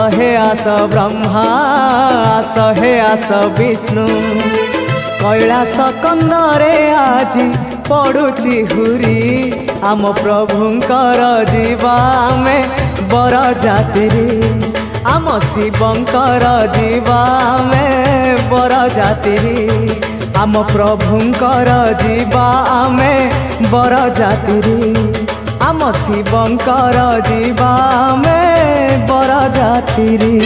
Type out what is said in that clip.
हे आस ब्रह्मा आस हे आस विष्णु कैलास कंदरे आज पड़ुची हुरी आम प्रभुंकर जीवा में बर जातिरी आम शिवंकर जीवा में बर जातिरी आम प्रभुंकर जीवा में बर जातिरी आम शिवंकर जीवा में बर जातिरी।